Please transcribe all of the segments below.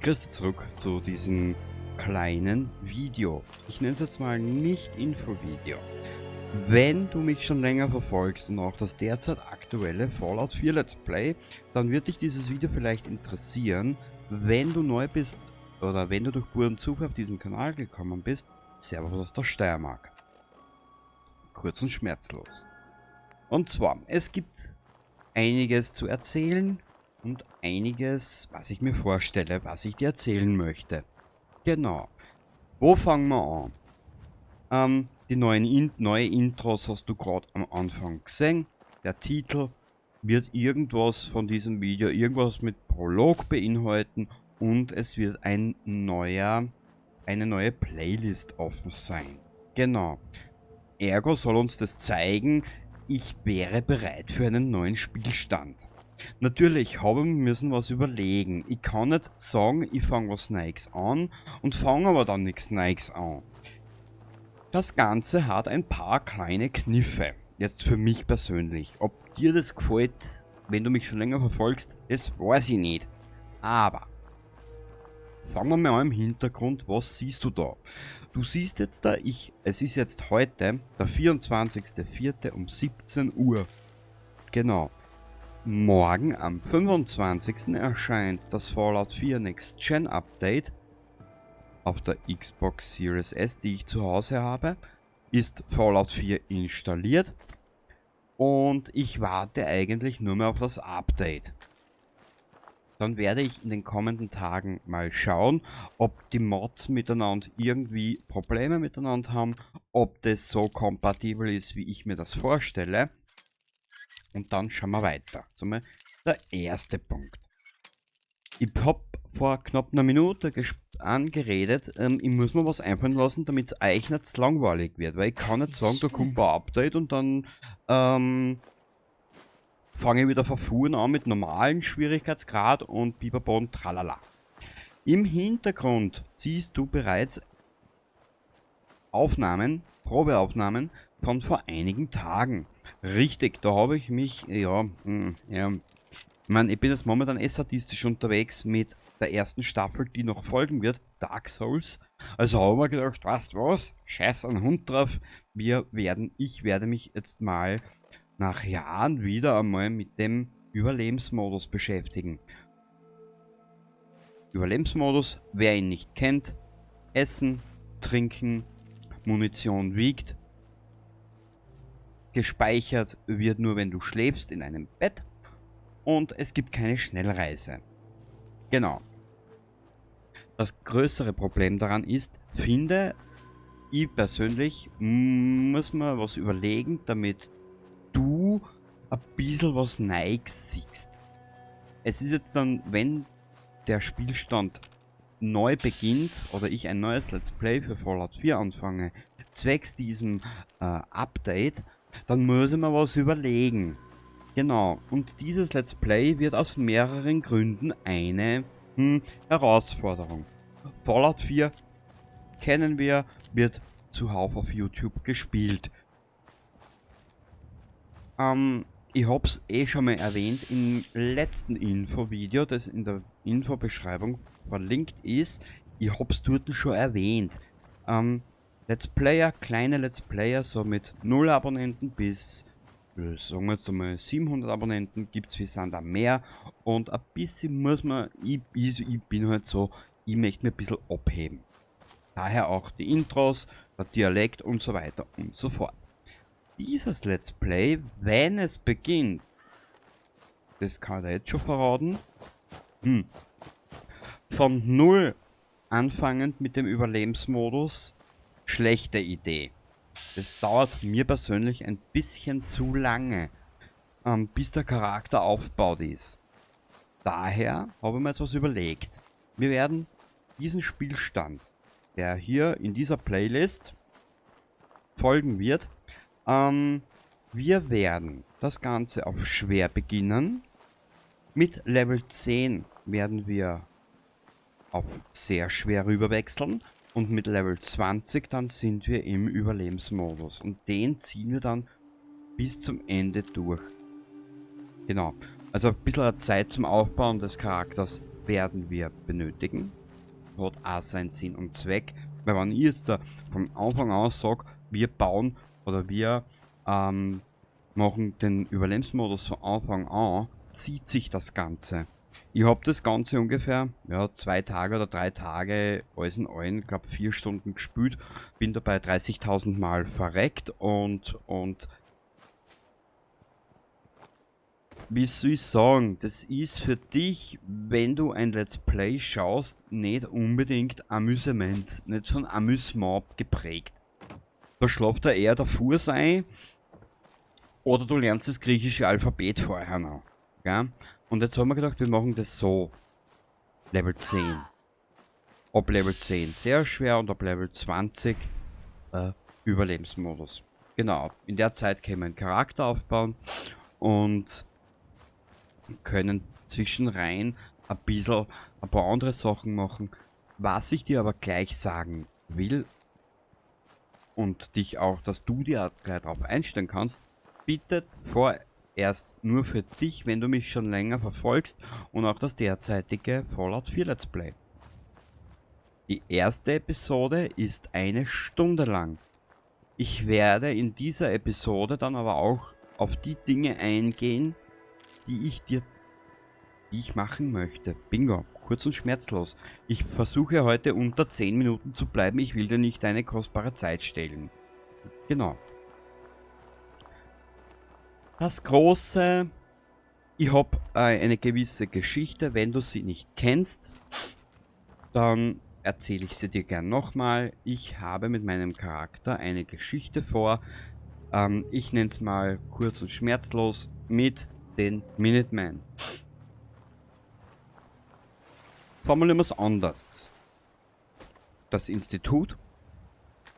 Grüß dich zurück zu diesem kleinen Video. Ich nenne es jetzt mal nicht Infovideo. Wenn du mich schon länger verfolgst und auch das derzeit aktuelle Fallout 4 Let's Play, dann wird dich dieses Video vielleicht interessieren. Wenn du neu bist oder wenn du durch puren Zufall auf diesen Kanal gekommen bist, Servus aus der Steiermark. Kurz und schmerzlos. Und zwar, es gibt einiges zu erzählen und einiges, was ich mir vorstelle, was ich dir erzählen möchte. Genau. Wo fangen wir an? Die neue Intros hast du gerade am Anfang gesehen. Der Titel wird irgendwas von diesem Video, irgendwas mit Prolog beinhalten und es wird eine neue Playlist offen sein. Genau. Ergo soll uns das zeigen, ich wäre bereit für einen neuen Spielstand. Natürlich habe ich müssen was überlegen. Ich kann nicht sagen, ich fange was Neues an und fange aber dann nichts Neues an. Das Ganze hat ein paar kleine Kniffe. Jetzt für mich persönlich. Ob dir das gefällt, wenn du mich schon länger verfolgst, das weiß ich nicht. Aber fangen wir mal an im Hintergrund, was siehst du da? Du siehst jetzt da, es ist jetzt heute, der 24.04. um 17 Uhr. Genau. Morgen am 25. erscheint das Fallout 4 Next Gen Update auf der Xbox Series S, die ich zu Hause habe. Ist Fallout 4 installiert und ich warte eigentlich nur mehr auf das Update. Dann werde ich in den kommenden Tagen mal schauen, ob die Mods miteinander irgendwie Probleme miteinander haben, ob das so kompatibel ist, wie ich mir das vorstelle. Und dann schauen wir weiter. Zum der erste Punkt. Ich habe vor knapp einer Minute angeredet, ich muss mir was einfallen lassen, damit es euch nicht zu langweilig wird. Weil ich kann nicht sagen, da kommt ein Update und dann fange ich wieder von vorne an mit normalen Schwierigkeitsgrad und Bibabon tralala. Im Hintergrund siehst du bereits Probeaufnahmen von vor einigen Tagen. Richtig, da habe ich mich, ich bin jetzt momentan statistisch unterwegs mit der ersten Staffel, die noch folgen wird, Dark Souls. Also habe ich mir gedacht, weißt du was, scheiß einen Hund drauf, ich werde mich jetzt mal nach Jahren wieder einmal mit dem Überlebensmodus beschäftigen. Überlebensmodus, wer ihn nicht kennt, Essen, Trinken, Munition wiegt, gespeichert wird nur, wenn du schläfst in einem Bett und es gibt keine Schnellreise. Genau. Das größere Problem daran ist, ich persönlich muss mir was überlegen, damit du ein bisschen was Neues siehst. Es ist jetzt dann, wenn der Spielstand neu beginnt oder ich ein neues Let's Play für Fallout 4 anfange, zwecks diesem Update, dann muss ich mir was überlegen. Genau, und dieses Let's Play wird aus mehreren Gründen eine Herausforderung. Fallout 4 kennen wir, wird zuhauf auf YouTube gespielt. Ich habe es schon mal erwähnt im letzten Infovideo, das in der Infobeschreibung verlinkt ist. Ich habe es dort schon erwähnt. Let's Player, kleine Let's Player, so mit 0 Abonnenten bis, sagen wir jetzt einmal 700 Abonnenten, gibt es wie Sand am Meer. Und ein bisschen muss man, ich bin halt so, ich möchte mir ein bisschen abheben. Daher auch die Intros, der Dialekt und so weiter und so fort. Dieses Let's Play, wenn es beginnt, das kann ich jetzt schon verraten, von 0 anfangend mit dem Überlebensmodus, schlechte Idee. Das dauert mir persönlich ein bisschen zu lange, bis der Charakter aufgebaut ist. Daher habe ich mir jetzt was überlegt. Wir werden diesen Spielstand, der hier in dieser Playlist folgen wird, wir werden das Ganze auf schwer beginnen. Mit Level 10 werden wir auf sehr schwer rüberwechseln. Und mit Level 20 dann sind wir im Überlebensmodus. Und den ziehen wir dann bis zum Ende durch. Genau. Also ein bisschen Zeit zum Aufbauen des Charakters werden wir benötigen. Hat auch seinen Sinn und Zweck. Weil wenn ich jetzt da von Anfang an sage, wir bauen oder wir machen den Überlebensmodus von Anfang an, zieht sich das Ganze. Ich habe das Ganze ungefähr 2 Tage oder 3 Tage, alles in allem, ich glaube 4 Stunden gespielt, bin dabei 30.000 Mal verreckt und wie soll ich sagen, das ist für dich, wenn du ein Let's Play schaust, nicht unbedingt Amüsement, nicht von Amüsement geprägt. Da schläft da eher der Fuß ein oder du lernst das griechische Alphabet vorher noch. Gell? Und jetzt haben wir gedacht, wir machen das so. Level 10. Ab Level 10 sehr schwer und ab Level 20 Überlebensmodus. Genau, in der Zeit können wir einen Charakter aufbauen und können zwischenrein ein paar andere Sachen machen. Was ich dir aber gleich sagen will und dich auch, dass du dir gleich darauf einstellen kannst, bitte vorerst nur für dich, wenn du mich schon länger verfolgst und auch das derzeitige Fallout 4 Let's Play. Die erste Episode ist 1 Stunde lang. Ich werde in dieser Episode dann aber auch auf die Dinge eingehen, die ich machen möchte. Bingo, kurz und schmerzlos. Ich versuche heute unter 10 Minuten zu bleiben. Ich will dir nicht eine kostbare Zeit stehlen. Genau. Das Große, ich habe eine gewisse Geschichte. Wenn du sie nicht kennst, dann erzähle ich sie dir gern nochmal. Ich habe mit meinem Charakter eine Geschichte vor. Ich nenne es mal kurz und schmerzlos mit den Minutemen. Formulieren wir es anders. Das Institut,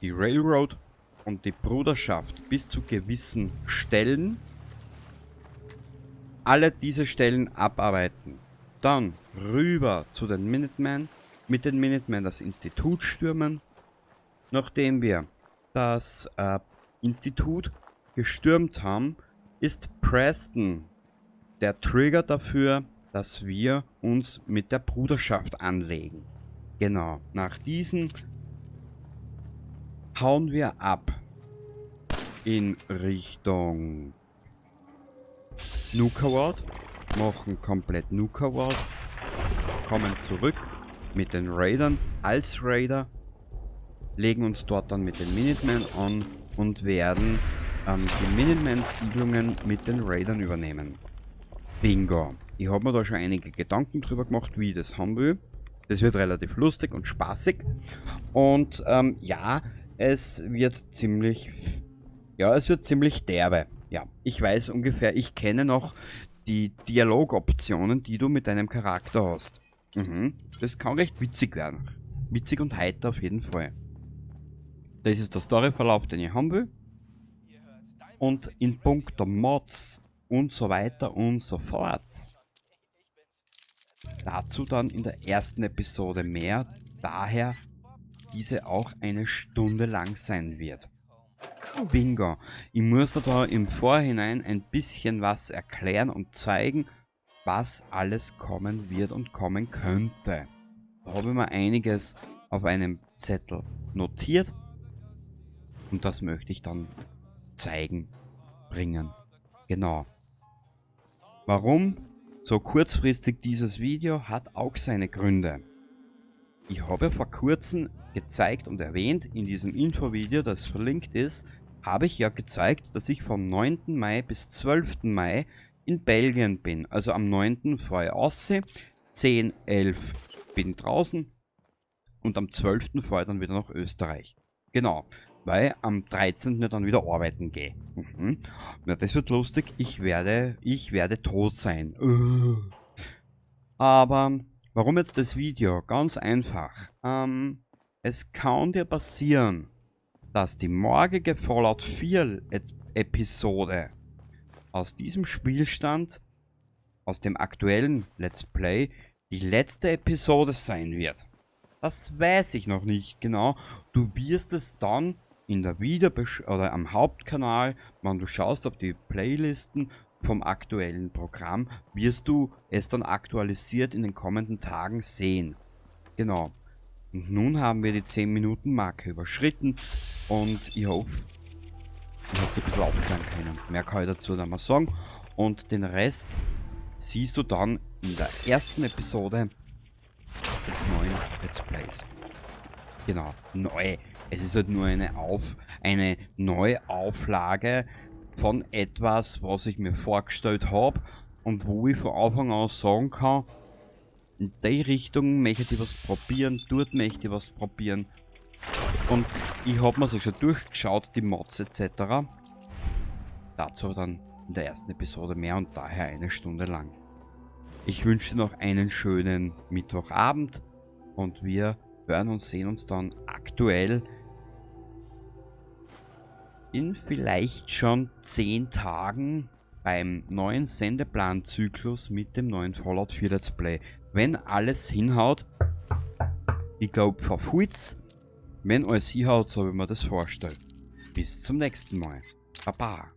die Railroad und die Bruderschaft bis zu gewissen Stellen, alle diese Stellen abarbeiten. Dann rüber zu den Minutemen, mit den Minutemen das Institut stürmen. Nachdem wir das Institut gestürmt haben, ist Preston der Trigger dafür, dass wir uns mit der Bruderschaft anlegen. Genau, nach diesen hauen wir ab in Richtung Nuka World, machen komplett Nuka World, kommen zurück mit den Raidern als Raider, legen uns dort dann mit den Minutemen an und werden die Minutemen-Siedlungen mit den Raidern übernehmen. Bingo. Ich habe mir da schon einige Gedanken drüber gemacht, wie ich das haben will. Das wird relativ lustig und spaßig. Und ja, es wird ziemlich derbe. Ja, ich weiß ungefähr, ich kenne noch die Dialogoptionen, die du mit deinem Charakter hast. Das kann recht witzig werden. Witzig und heiter auf jeden Fall. Das ist der Storyverlauf, den ich haben will. Und in puncto Mods und so weiter und so fort. Dazu dann in der ersten Episode mehr, daher diese auch 1 Stunde lang sein wird. Bingo. Ich muss da im Vorhinein ein bisschen was erklären und zeigen, was alles kommen wird und kommen könnte. Da habe ich mir einiges auf einem Zettel notiert und das möchte ich dann zeigen, bringen. Genau. Warum so kurzfristig dieses Video hat auch seine Gründe. Ich habe vor kurzem gezeigt und erwähnt, in diesem Infovideo, das verlinkt ist, habe ich ja gezeigt, dass ich vom 9. Mai bis 12. Mai in Belgien bin. Also am 9. fahre ich raus, 10, 11 bin draußen und am 12. fahre ich dann wieder nach Österreich. Genau, weil am 13. dann wieder arbeiten gehe. Ja, das wird lustig, ich werde tot sein. Aber warum jetzt das Video? Ganz einfach. Es kann dir passieren, dass die morgige Fallout 4 Episode aus diesem Spielstand, aus dem aktuellen Let's Play, die letzte Episode sein wird. Das weiß ich noch nicht genau. Du wirst es dann in der oder am Hauptkanal, wenn du schaust auf die Playlisten, vom aktuellen Programm, wirst du es dann aktualisiert in den kommenden Tagen sehen. Genau. Und nun haben wir die 10-Minuten-Marke überschritten und ich hoffe, ihr habt ein bisschen aufklären können. Mehr kann ich dazu nicht mehr sagen. Und den Rest siehst du dann in der ersten Episode des neuen Let's Plays. Genau, neu. Es ist halt nur eine Neuauflage von etwas, was ich mir vorgestellt habe und wo ich von Anfang an sagen kann, in die Richtung möchte ich was probieren, dort möchte ich was probieren. Und ich habe mir so schon durchgeschaut, die Mods etc. Dazu dann in der ersten Episode mehr und daher eine Stunde lang. Ich wünsche dir noch einen schönen Mittwochabend und wir hören und sehen uns dann aktuell in vielleicht schon 10 Tagen beim neuen Sendeplanzyklus mit dem neuen Fallout 4 Let's Play. Wenn alles hinhaut, ich glaube verfallt's. Wenn alles hinhaut, so wie man das vorstellt. Bis zum nächsten Mal. Baba.